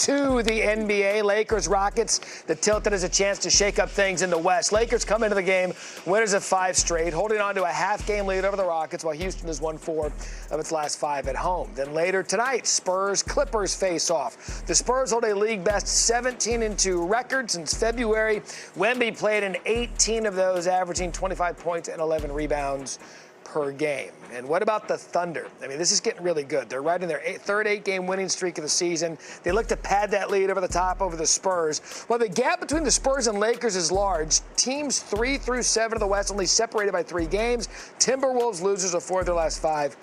To the NBA, Lakers, Rockets, the tilt that has a chance to shake up things in the West. Lakers come into the game winners of 5 straight, holding on to a half-game lead over the Rockets, while Houston has won 4 of its last 5 at home. Then later tonight, Spurs-Clippers face off. The Spurs hold a league-best 17-2 record since February. Wemby played in 18 of those, averaging 25 points and 11 rebounds per game. And what about the Thunder? I mean, this is getting really good. They're right in their third 8-game winning streak of the season. They look to pad that lead over the top over the Spurs. While the gap between the Spurs and Lakers is large, teams 3 through 7 of the West only separated by 3 games. Timberwolves, losers of 4 of their last 5,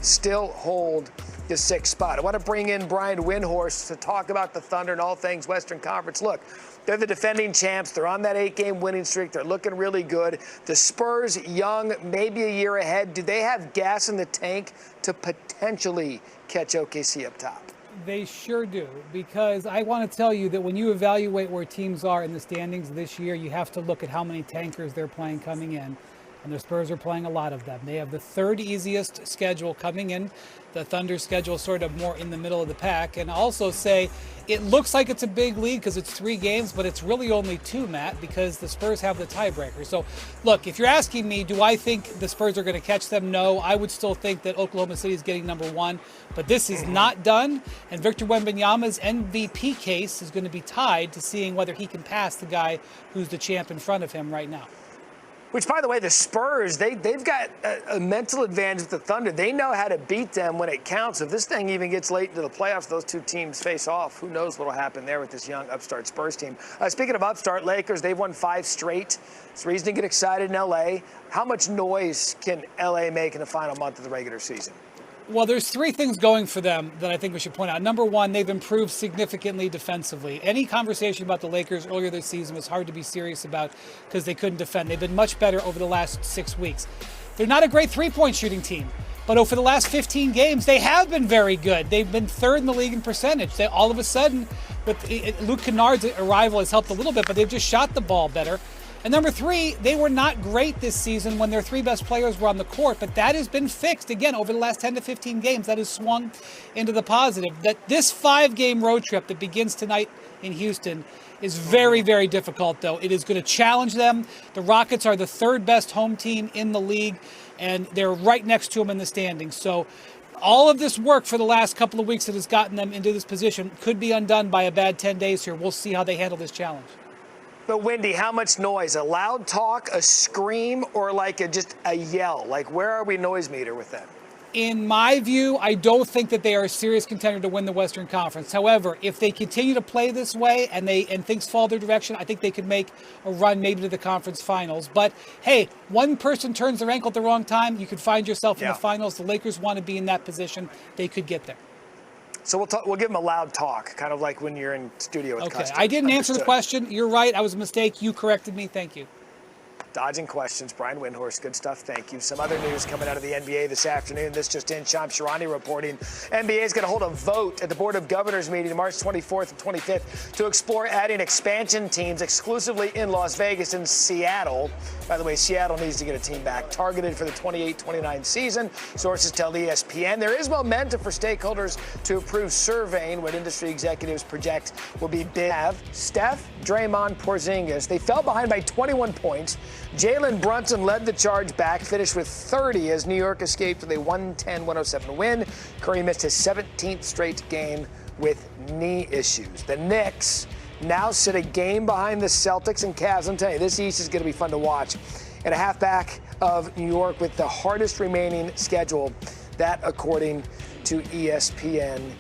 still hold the 6th spot. I want to bring in Brian Windhorst to talk about the Thunder and all things Western Conference. Look, they're the defending champs. They're on that 8-game winning streak. They're looking really good. The Spurs, young, maybe a year ahead. Do they have gas in the tank to potentially catch OKC up top? They sure do, because I want to tell you that when you evaluate where teams are in the standings this year, you have to look at how many tankers they're playing coming in. And the Spurs are playing a lot of them. They have the 3rd easiest schedule coming in. The Thunder's schedule is sort of more in the middle of the pack. And also say it looks like it's a big lead because it's 3 games, but it's really only 2, Matt, because the Spurs have the tiebreaker. So, look, if you're asking me, do I think the Spurs are going to catch them? No. I would still think that Oklahoma City is getting number 1. But this is not done. And Victor Wembanyama's MVP case is going to be tied to seeing whether he can pass the guy who's the champ in front of him right now. Which, by the way, the Spurs, they've got a mental advantage with the Thunder. They know how to beat them when it counts. If this thing even gets late into the playoffs, those 2 teams face off. Who knows what will happen there with this young upstart Spurs team. Speaking of upstart, Lakers, they've won 5 straight. It's reason to get excited in L.A. How much noise can L.A. make in the final month of the regular season? Well, there's 3 things going for them that I think we should point out. Number 1, they've improved significantly defensively. Any conversation about the Lakers earlier this season was hard to be serious about because they couldn't defend. They've been much better over the last 6 weeks. They're not a great 3-point shooting team, but over the last 15 games, they have been very good. They've been 3rd in the league in percentage. They all of a sudden, with Luke Kennard's arrival has helped a little bit, but they've just shot the ball better. And number 3, they were not great this season when their 3 best players were on the court, but that has been fixed. Again, over the last 10 to 15 games, that has swung into the positive. That this 5-game road trip that begins tonight in Houston is very, very difficult, though. It is going to challenge them. The Rockets are the 3rd best home team in the league, and they're right next to them in the standings. So all of this work for the last couple of weeks that has gotten them into this position could be undone by a bad 10 days here. We'll see how they handle this challenge. But, Wendy, how much noise? A loud talk, a scream, or like just a yell? Like, where are we noise meter with that? In my view, I don't think that they are a serious contender to win the Western Conference. However, if they continue to play this way and things fall their direction, I think they could make a run maybe to the conference finals. But, hey, one person turns their ankle at the wrong time, you could find yourself in the finals. The Lakers want to be in that position. They could get there. So we'll give them a loud talk, kind of like when you're in studio with customers. I didn't answer the question. You're right. I was a mistake. You corrected me. Thank you. Dodging questions. Brian Windhorst, good stuff. Thank you. Some other news coming out of the NBA this afternoon. This just in, Shams Charania reporting. NBA is going to hold a vote at the Board of Governors meeting March 24th and 25th to explore adding expansion teams exclusively in Las Vegas and Seattle. By the way, Seattle needs to get a team back targeted for the 28-29 season. Sources tell ESPN there is momentum for stakeholders to approve surveying what industry executives project will be big. Steph, Draymond, Porzingis, they fell behind by 21 points. Jalen Brunson led the charge back, finished with 30 as New York escaped with a 110-107 win. Curry missed his 17th straight game with knee issues. The Knicks now sit a game behind the Celtics and Cavs. I'm telling you, this East is going to be fun to watch. And a halfback of New York with the hardest remaining schedule, that according to ESPN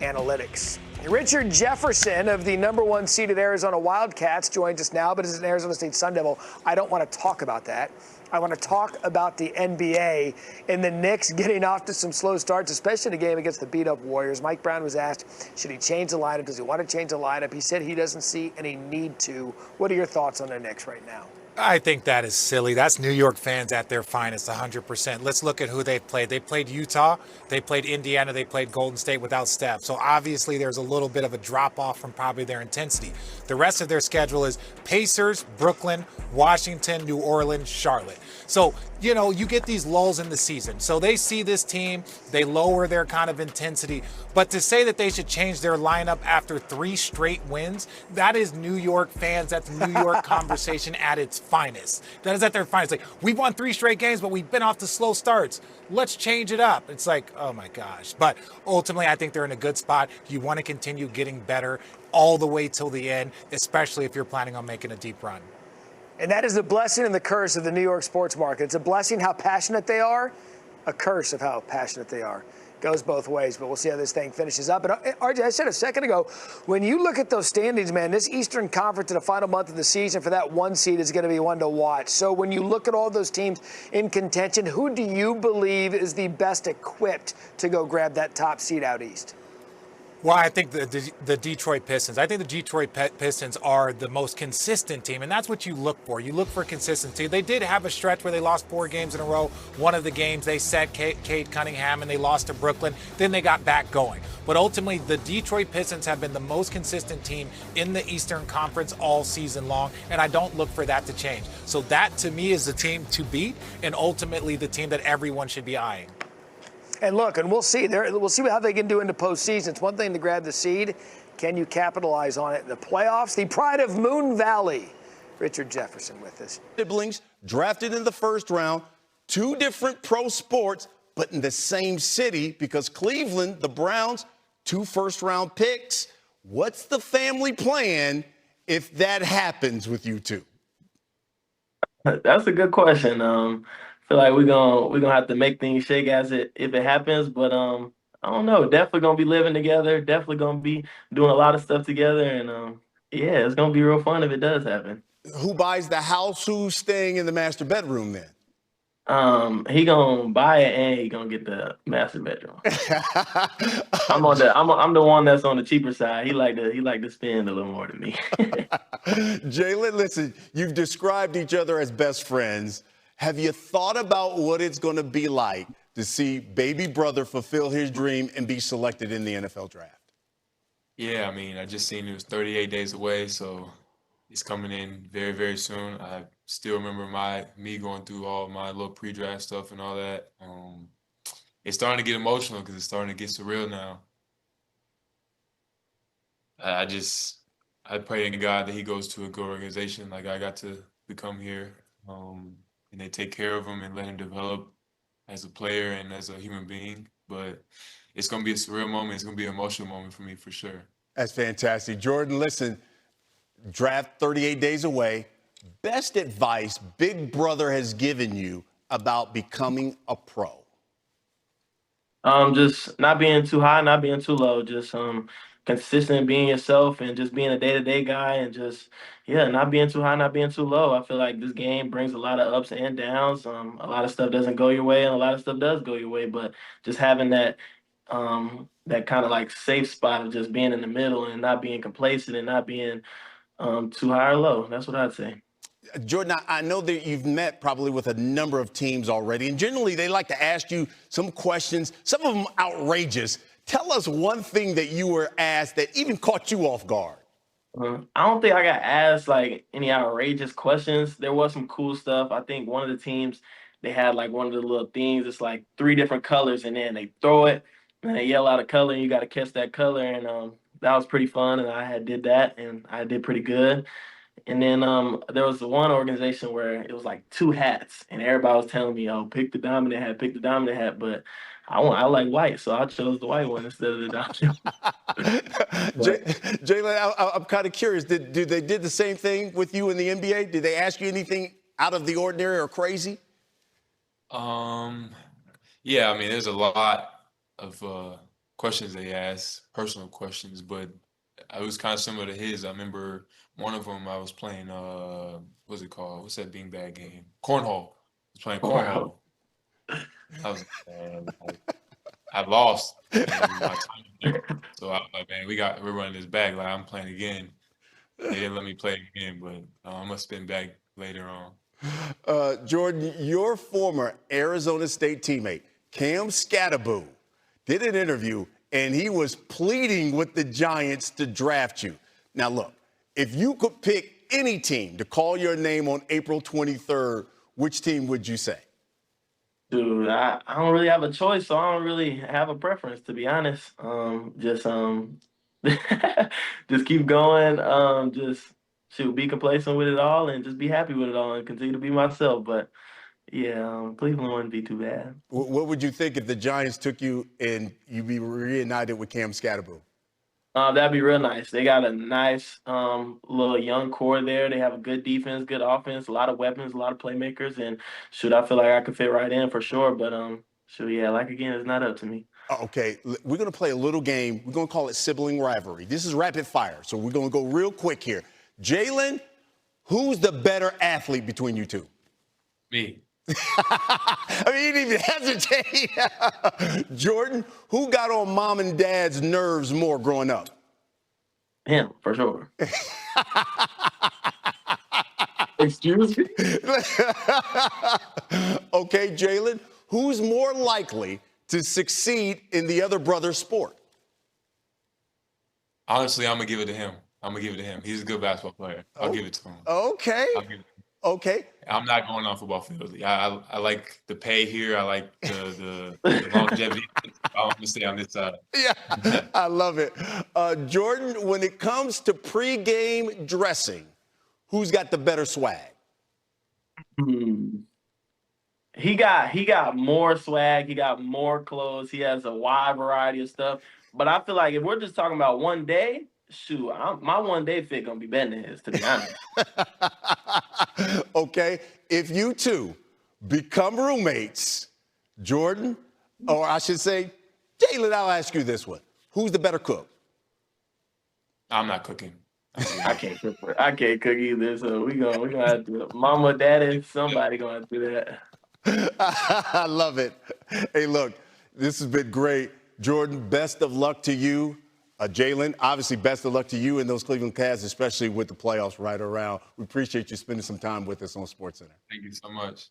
Analytics. Richard Jefferson of the #1 seeded Arizona Wildcats joins us now, but as an Arizona State Sun Devil, I don't want to talk about that. I want to talk about the NBA and the Knicks getting off to some slow starts, especially in a game against the beat-up Warriors. Mike Brown was asked, should he change the lineup? Does he want to change the lineup? He said he doesn't see any need to. What are your thoughts on the Knicks right now? I think that is silly. That's New York fans at their finest, 100%. Let's look at who they've played. They played Utah, they played Indiana, they played Golden State without Steph. So obviously there's a little bit of a drop off from probably their intensity. The rest of their schedule is Pacers, Brooklyn, Washington, New Orleans, Charlotte. So, you get these lulls in the season. So they see this team, they lower their kind of intensity. But to say that they should change their lineup after 3 straight wins, that is New York fans. That's New York conversation at its finest. That is at their finest. Like, we've won 3 straight games, but we've been off to slow starts. Let's change it up. It's like, oh my gosh. But ultimately, I think they're in a good spot. You want to continue getting better all the way till the end, especially if you're planning on making a deep run. And that is the blessing and the curse of the New York sports market. It's a blessing how passionate they are, a curse of how passionate they are. Goes both ways, but we'll see how this thing finishes up. And RJ, I said a second ago, when you look at those standings, man, this Eastern Conference in the final month of the season for that 1 seed is going to be one to watch. So when you look at all those teams in contention, who do you believe is the best equipped to go grab that top seed out east? Well, I think the Detroit Pistons. I think the Detroit Pistons are the most consistent team, and that's what you look for. You look for consistency. They did have a stretch where they lost 4 games in a row. One of the games they set Cade Cunningham, and they lost to Brooklyn. Then they got back going. But ultimately, the Detroit Pistons have been the most consistent team in the Eastern Conference all season long, and I don't look for that to change. So that, to me, is the team to beat, and ultimately the team that everyone should be eyeing. And look, and we'll see. We'll see how they can do in the postseason. It's one thing to grab the seed. Can you capitalize on it in the playoffs? The pride of Moon Valley. Richard Jefferson with us. Siblings drafted in the first round, 2 different pro sports, but in the same city because Cleveland, the Browns, 2 first-round picks. What's the family plan if that happens with you two? That's a good question. Feel like we're gonna have to make things shake if it happens, but I don't know. Definitely gonna be living together. Definitely gonna be doing a lot of stuff together, and yeah, it's gonna be real fun if it does happen. Who buys the house? Who's staying in the master bedroom then? He gonna buy it and he gonna get the master bedroom. I'm the one that's on the cheaper side. He like to spend a little more than me. Jalen, listen, you've described each other as best friends. Have you thought about what it's going to be like to see baby brother fulfill his dream and be selected in the NFL draft? Yeah, I mean, I just seen it was 38 days away, so it's coming in very, very soon. I still remember me going through all my little pre-draft stuff and all that. It's starting to get emotional because it's starting to get surreal now. I pray to God that he goes to a good organization like I got to become here. And they take care of him and let him develop as a player and as a human being. But it's going to be a surreal moment. It's going to be an emotional moment for me for sure. That's fantastic. Jordan, listen, draft 38 days away. Best advice Big Brother has given you about becoming a pro? Just not being too high, not being too low. Just consistent being yourself and just being a day-to-day guy and just not being too high, not being too low. I feel like this game brings a lot of ups and downs. A lot of stuff doesn't go your way and a lot of stuff does go your way, but just having that kind of like safe spot of just being in the middle and not being complacent and not being too high or low. That's what I'd say. Jordan, I know that you've met probably with a number of teams already, and generally they like to ask you some questions, some of them outrageous. Tell us one thing that you were asked that even caught you off guard. I don't think I got asked like any outrageous questions. There was some cool stuff. I think one of the teams, they had like one of the little things. It's like 3 different colors, and then they throw it and they yell out a color, and you got to catch that color. And that was pretty fun, and I did that, and I did pretty good. And then there was one organization where it was like 2 hats, and everybody was telling me, "Oh, pick the dominant hat, pick the dominant hat." But I like white, so I chose the white one instead of the dominant. Jalen, I'm kind of curious. Did they did the same thing with you in the NBA? Did they ask you anything out of the ordinary or crazy? Yeah, I mean, there's a lot of questions they asked, personal questions, but it was kind of similar to his. I remember one of them I was playing, what's it called? What's that beanbag game? Cornhole. I was playing cornhole. I was I lost. So I was like, man, we're running this back. Like, I'm playing again. They didn't let me play again, but I must have been back later on. Jordan, your former Arizona State teammate, Cam Scatterbo, did an interview, and he was pleading with the Giants to draft you. Now, look, if you could pick any team to call your name on April 23rd, which team would you say? Dude, I don't really have a choice, so I don't really have a preference, to be honest. Just keep going. Just shoot, be complacent with it all, and just be happy with it all, and continue to be myself. But yeah, Cleveland wouldn't be too bad. What would you think if the Giants took you and you be reunited with Cam Scatterbo? That'd be real nice. They got a nice little young core there. They have a good defense, good offense, a lot of weapons, a lot of playmakers, and shoot, I feel like I could fit right in for sure. But shoot, yeah, like again, it's not up to me. Okay, we're going to play a little game. We're going to call it sibling rivalry. This is rapid fire, so we're going to go real quick here. Jalen, who's the better athlete between you two? Me. I mean, you didn't even hesitate. Jordan, who got on mom and dad's nerves more growing up? Him, for sure. Excuse me? Okay, Jalen, who's more likely to succeed in the other brother's sport? Honestly, I'm gonna give it to him. He's a good basketball player. I'll give it to him. Okay. Okay. I'm not going on football field. I like the pay here. I like the longevity. I'm gonna stay on this side. Yeah, I love it. Jordan, when it comes to pregame dressing, who's got the better swag? He got more swag. He got more clothes. He has a wide variety of stuff. But I feel like if we're just talking about one day, shoot, my one day fit gonna be better than his, to be honest. Okay, if you two become roommates, Jordan, or I should say, Jalen, I'll ask you this one. Who's the better cook? I'm not cooking. I can't cook either, so we gonna have to mama, daddy, somebody gonna do that. I love it. Hey, look, this has been great. Jordan, best of luck to you. Jalen, obviously, best of luck to you and those Cleveland Cavs, especially with the playoffs right around. We appreciate you spending some time with us on SportsCenter. Thank you so much.